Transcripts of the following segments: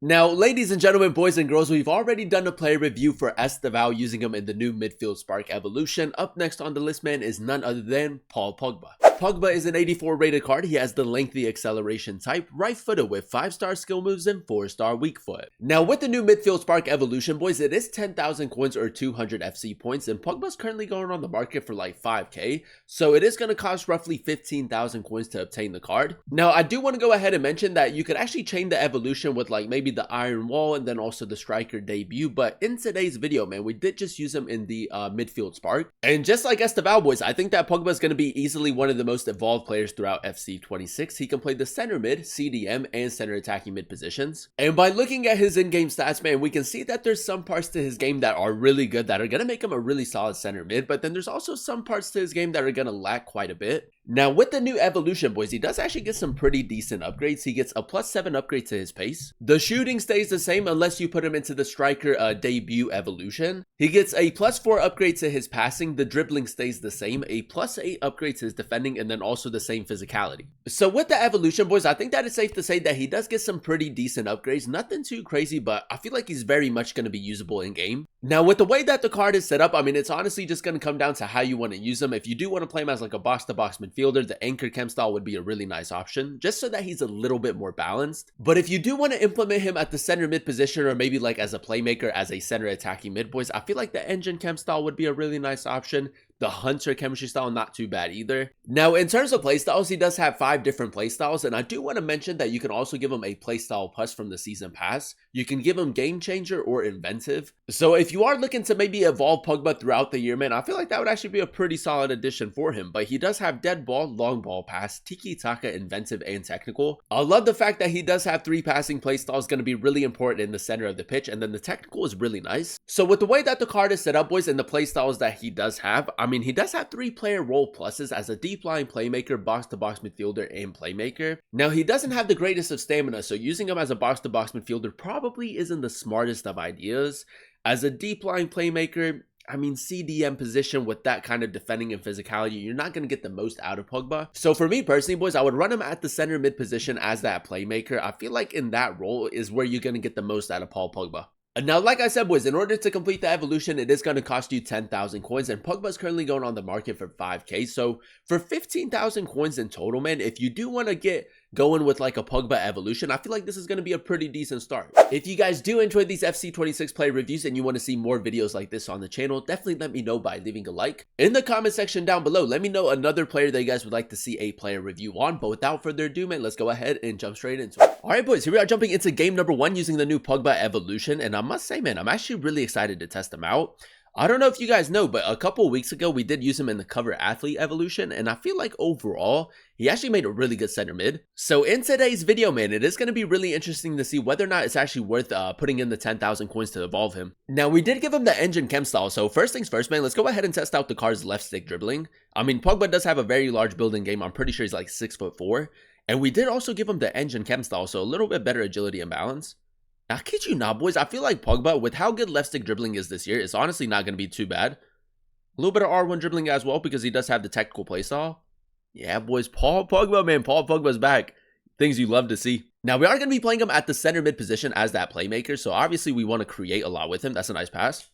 Now, ladies and gentlemen, boys and girls, we've already done a player review for Esteval using him in the new Midfield Spark Evolution. Up next on the list, man, is none other than Paul Pogba. Pogba is an 84 rated card. He has the lengthy acceleration type, right-footed with 5-star skill moves and 4-star weak foot. Now, with the new Midfield Spark Evolution, boys, it is 10,000 coins or 200 FC points, and Pogba's currently going on the market for like 5k, so it is going to cost roughly 15,000 coins to obtain the card. Now, I do want to go ahead and mention that you could actually chain the evolution with like maybe the Iron Wall and then also the Striker debut, but in today's video, man, we did just use him in the Midfield Spark, and just like Esteval, boys, I think that Pogba is going to be easily one of the most evolved players throughout FC 26. He can play the center mid, CDM, and center attacking mid positions. And by looking at his in-game stats, man, we can see that there's some parts to his game that are really good, that are going to make him a really solid center mid, but then there's also some parts to his game that are going to lack quite a bit. Now, with the new evolution, boys, he does actually get some pretty decent upgrades. He gets a +7 upgrade to his pace. The shooting stays the same unless you put him into the Striker debut evolution. He gets a +4 upgrade to his passing. The dribbling stays the same. A +8 upgrade to his defending, and then also the same physicality. So with the evolution, boys, I think that it's safe to say that he does get some pretty decent upgrades. Nothing too crazy, but I feel like he's very much going to be usable in game. Now, with the way that the card is set up, I mean, it's honestly just going to come down to how you want to use him. If you do want to play him as like a box-to-box midfielder, the anchor chem style would be a really nice option, just so that he's a little bit more balanced. But if you do want to implement him at the center mid position, or maybe like as a playmaker, as a center attacking mid, boys, I feel like the engine chem style would be a really nice option. The Hunter chemistry style, not too bad either. Now, in terms of playstyles, he does have 5 different playstyles, and I do want to mention that you can also give him a playstyle plus from the season pass. You can give him Game Changer or Inventive. So if you are looking to maybe evolve Pogba throughout the year, man, I feel like that would actually be a pretty solid addition for him. But he does have Dead Ball, Long Ball Pass, Tiki Taka, Inventive, and Technical. I love the fact that he does have 3 passing playstyles, going to be really important in the center of the pitch, and then the Technical is really nice. So with the way that the card is set up, boys, and the playstyles that he does have, I mean, he does have 3 player role pluses as a deep line playmaker, box-to-box midfielder, and playmaker. Now, he doesn't have the greatest of stamina, so using him as a box-to-box midfielder probably isn't the smartest of ideas. As a deep line playmaker, I mean, CDM position with that kind of defending and physicality, you're not going to get the most out of Pogba. So for me personally, boys, I would run him at the center mid position as that playmaker. I feel like in that role is where you're going to get the most out of Paul Pogba. Now, like I said, boys, in order to complete the evolution, it is going to cost you 10,000 coins, and Pogba is currently going on the market for 5k. So for 15,000 coins in total, man, if you do want to get going with like a Pogba evolution, I feel like this is going to be a pretty decent start. If you guys do enjoy these FC26 player reviews and you want to see more videos like this on the channel, definitely let me know by leaving a like. In the comment section down below, let me know another player that you guys would like to see a player review on. But without further ado, man, let's go ahead and jump straight into it. Alright, boys, here we are jumping into game number 1 using the new Pogba evolution, and I must say, man, I'm actually really excited to test him out. I don't know if you guys know, but a couple weeks ago, we did use him in the cover athlete evolution, and I feel like overall, he actually made a really good center mid. So in today's video, man, it is going to be really interesting to see whether or not it's actually worth putting in the 10,000 coins to evolve him. Now, we did give him the engine chem style, so first things first, man, let's go ahead and test out the card's left stick dribbling. I mean, Pogba does have a very large build in game. I'm pretty sure he's like 6'4", and we did also give him the engine chem style, so a little bit better agility and balance. I kid you not, boys, I feel like Pogba, with how good left stick dribbling is this year, it's honestly not going to be too bad. A little bit of R1 dribbling as well, because he does have the technical playstyle. Yeah, boys, Paul Pogba, man, Paul Pogba's back. Things you love to see. Now, we are going to be playing him at the center mid position as that playmaker, so obviously we want to create a lot with him. That's a nice pass.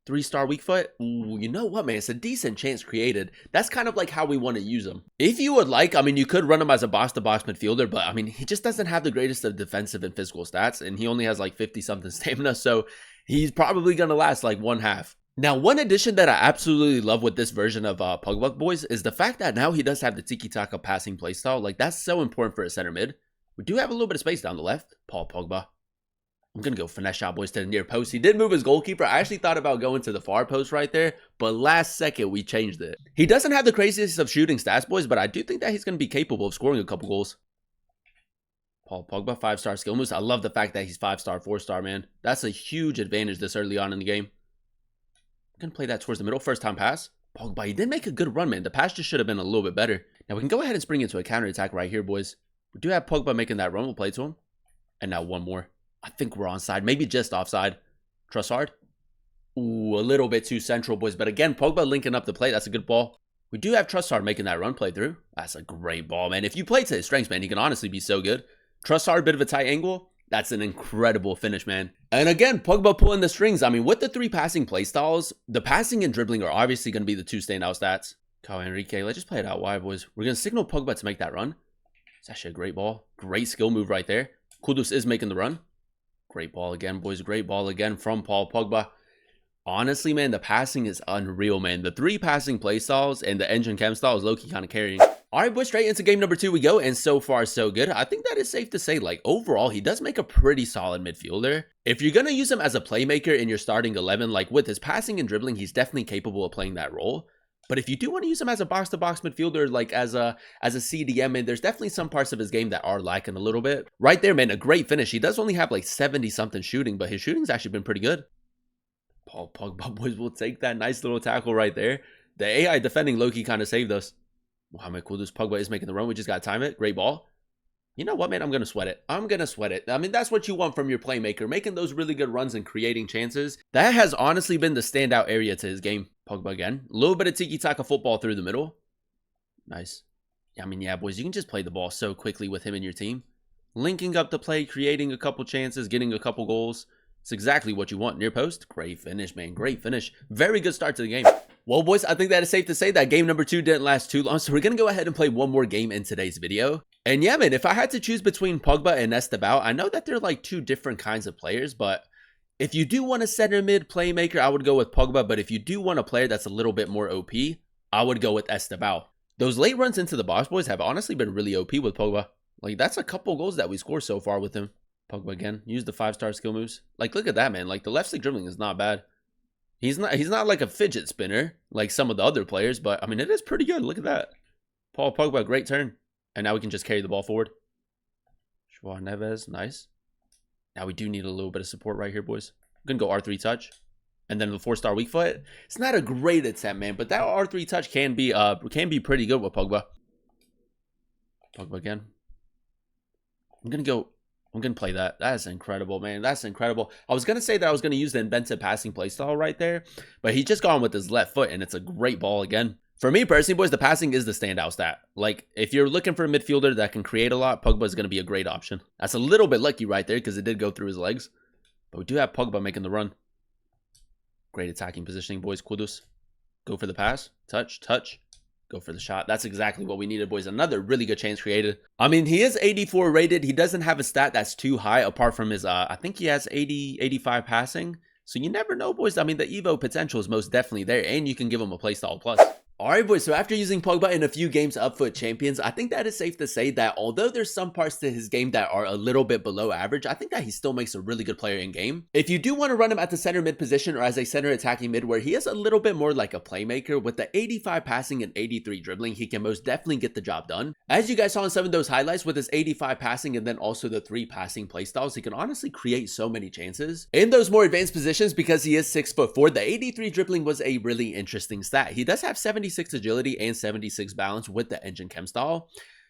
3-star weak foot. Ooh, you know what, man? It's a decent chance created. That's kind of like how we want to use him. If you would like, I mean, you could run him as a box-to-box midfielder, but I mean, he just doesn't have the greatest of defensive and physical stats, and he only has like 50-something stamina, so he's probably going to last like 1/2. Now, one addition that I absolutely love with this version of Pogba, boys, is the fact that now he does have the tiki-taka passing playstyle. Like, that's so important for a center mid. We do have a little bit of space down the left. Paul Pogba. I'm going to go finesse shot, boys, to the near post. He did move his goalkeeper. I actually thought about going to the far post right there, but last second, we changed it. He doesn't have the craziest of shooting stats, boys, but I do think that he's going to be capable of scoring a couple goals. Paul Pogba, 5-star skill moves. I love the fact that he's 5-star, 4-star, man. That's a huge advantage this early on in the game. I'm going to play that towards the middle. First time pass. Pogba, he did make a good run, man. The pass just should have been a little bit better. Now, we can go ahead and spring into a counterattack right here, boys. We do have Pogba making that run. We'll play to him. And now one more. I think we're onside, maybe just offside. Trossard. Ooh, a little bit too central, boys. But again, Pogba linking up the play. That's a good ball. We do have Trossard making that run play through. That's a great ball, man. If you play to his strengths, man, he can honestly be so good. Trossard, bit of a tight angle. That's an incredible finish, man. And again, Pogba pulling the strings. I mean, with the 3 passing playstyles, the passing and dribbling are obviously going to be the 2 standout stats. Kyle Enrique, let's just play it out wide, boys. We're going to signal Pogba to make that run. It's actually a great ball. Great skill move right there. Kudus is making the run. Great ball again, boys. Great ball again from Paul Pogba. Honestly, man, the passing is unreal, man. The 3 passing playstyles and the engine chem style is low-key kind of carrying. All right, boys, straight into game number 2 we go, and so far, so good. I think that is safe to say, like, overall, he does make a pretty solid midfielder. If you're going to use him as a playmaker in your starting 11, like, with his passing and dribbling, he's definitely capable of playing that role. But if you do want to use him as a box-to-box midfielder, like as a CDM, man, there's definitely some parts of his game that are lacking a little bit. Right there, man, a great finish. He does only have, like, 70-something shooting, but his shooting's actually been pretty good. Paul Pogba, boys, will take that nice little tackle right there. The AI defending low-key kind of saved us. Mohamed Kudus, Pogba is making the run. We just got to time it. Great ball. You know what, man? I'm going to sweat it. I'm going to sweat it. I mean, that's what you want from your playmaker, making those really good runs and creating chances. That has honestly been the standout area to his game. Pogba again. A little bit of tiki-taka football through the middle. Nice. I mean, yeah, boys, you can just play the ball so quickly with him and your team. Linking up the play, creating a couple chances, getting a couple goals. It's exactly what you want. Near post. Great finish, man. Great finish. Very good start to the game. Well, boys, I think that is safe to say that game number 2 didn't last too long, so we're going to go ahead and play one more game in today's video. And yeah, man, if I had to choose between Pogba and Esteban, I know that they're like 2 different kinds of players, but if you do want a center mid playmaker, I would go with Pogba, but if you do want a player that's a little bit more OP, I would go with Esteban. Those late runs into the box, boys, have honestly been really OP with Pogba. Like, that's a couple goals that we score so far with him. Pogba again, use the 5-star skill moves. Like, look at that, man. Like, the left stick dribbling is not bad. He's not like a fidget spinner like some of the other players, but I mean, it is pretty good. Look at that. Paul Pogba, great turn. And now we can just carry the ball forward. Joao Neves, nice. Now we do need a little bit of support right here, boys. I'm going to go R3 touch. And then the 4-star weak foot. It's not a great attempt, man, but that R3 touch can be pretty good with Pogba. Pogba again. I'm going to play that. That's incredible, man. That's incredible. I was going to say that I was going to use the inventive passing playstyle right there, but he just gone with his left foot, and it's a great ball again. For me personally, boys, the passing is the standout stat. Like, if you're looking for a midfielder that can create a lot, Pogba is going to be a great option. That's a little bit lucky right there because it did go through his legs. But we do have Pogba making the run. Great attacking positioning, boys. Kudus. Go for the pass. Touch, touch. Go for the shot. That's exactly what we needed, boys. Another really good chance created. I mean, he is 84 rated. He doesn't have a stat that's too high apart from his, I think he has 85 passing. So you never know, boys. I mean, the Evo potential is most definitely there, and you can give him a playstyle plus. Alright, boys, so after using Pogba in a few games up for champions, I think that is safe to say that although there's some parts to his game that are a little bit below average, I think that he still makes a really good player in game. If you do want to run him at the center mid position or as a center attacking mid where he is a little bit more like a playmaker, with the 85 passing and 83 dribbling, he can most definitely get the job done. As you guys saw in some of those highlights, with his 85 passing and then also the 3 passing playstyles, he can honestly create so many chances. In those more advanced positions, because he is 6'4", the 83 dribbling was a really interesting stat. He does have 76 agility and 76 balance with the engine chem style.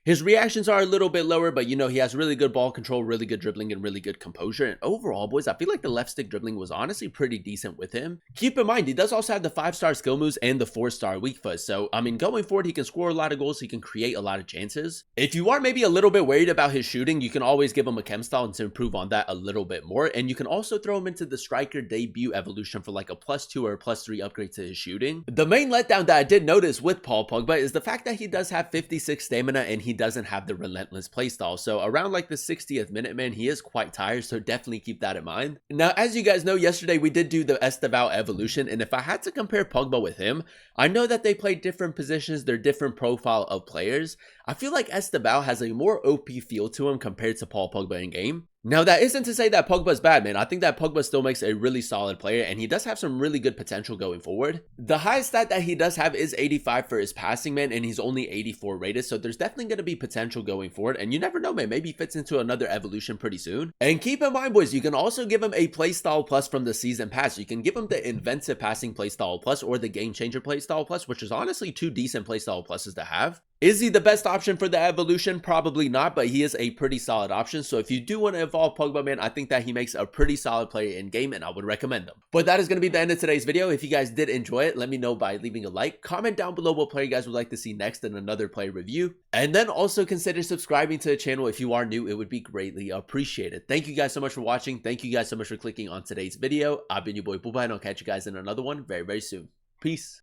His reactions are a little bit lower, but you know, he has really good ball control, really good dribbling, and really good composure. And overall, boys, I feel like the left stick dribbling was honestly pretty decent with him. Keep in mind, he does also have the 5-star skill moves and the 4-star weak foot. So, I mean, going forward, he can score a lot of goals. He can create a lot of chances. If you are maybe a little bit worried about his shooting, you can always give him a chem style and to improve on that a little bit more. And you can also throw him into the striker debut evolution for like a +2 or a +3 upgrade to his shooting. The main letdown that I did notice with Paul Pogba is the fact that he does have 56 stamina and he doesn't have the relentless playstyle. So around like the 60th minute, man, he is quite tired, so definitely keep that in mind. Now, as you guys know, yesterday we did do the Pogba Evolution, and if I had to compare Pogba with him, I know that they play different positions, they're different profile of players. I feel like Pogba has a more OP feel to him compared to Paul Pogba in game. Now, that isn't to say that Pogba's bad, man. I think that Pogba still makes a really solid player, and he does have some really good potential going forward. The highest stat that he does have is 85 for his passing, man, and he's only 84 rated, so there's definitely going to be potential going forward, and you never know, man. Maybe he fits into another evolution pretty soon. And keep in mind, boys, you can also give him a playstyle plus from the season pass. You can give him the inventive passing playstyle plus or the game changer playstyle plus, which is honestly 2 decent playstyle pluses to have. Is he the best option for the evolution? Probably not, but he is a pretty solid option. So if you do want to evolve Pogba, man, I think that he makes a pretty solid player in game and I would recommend him. But that is going to be the end of today's video. If you guys did enjoy it, let me know by leaving a like. Comment down below what player you guys would like to see next in another player review. And then also consider subscribing to the channel if you are new. It would be greatly appreciated. Thank you guys so much for watching. Thank you guys so much for clicking on today's video. I've been your boy Pogba and I'll catch you guys in another one very, very soon. Peace.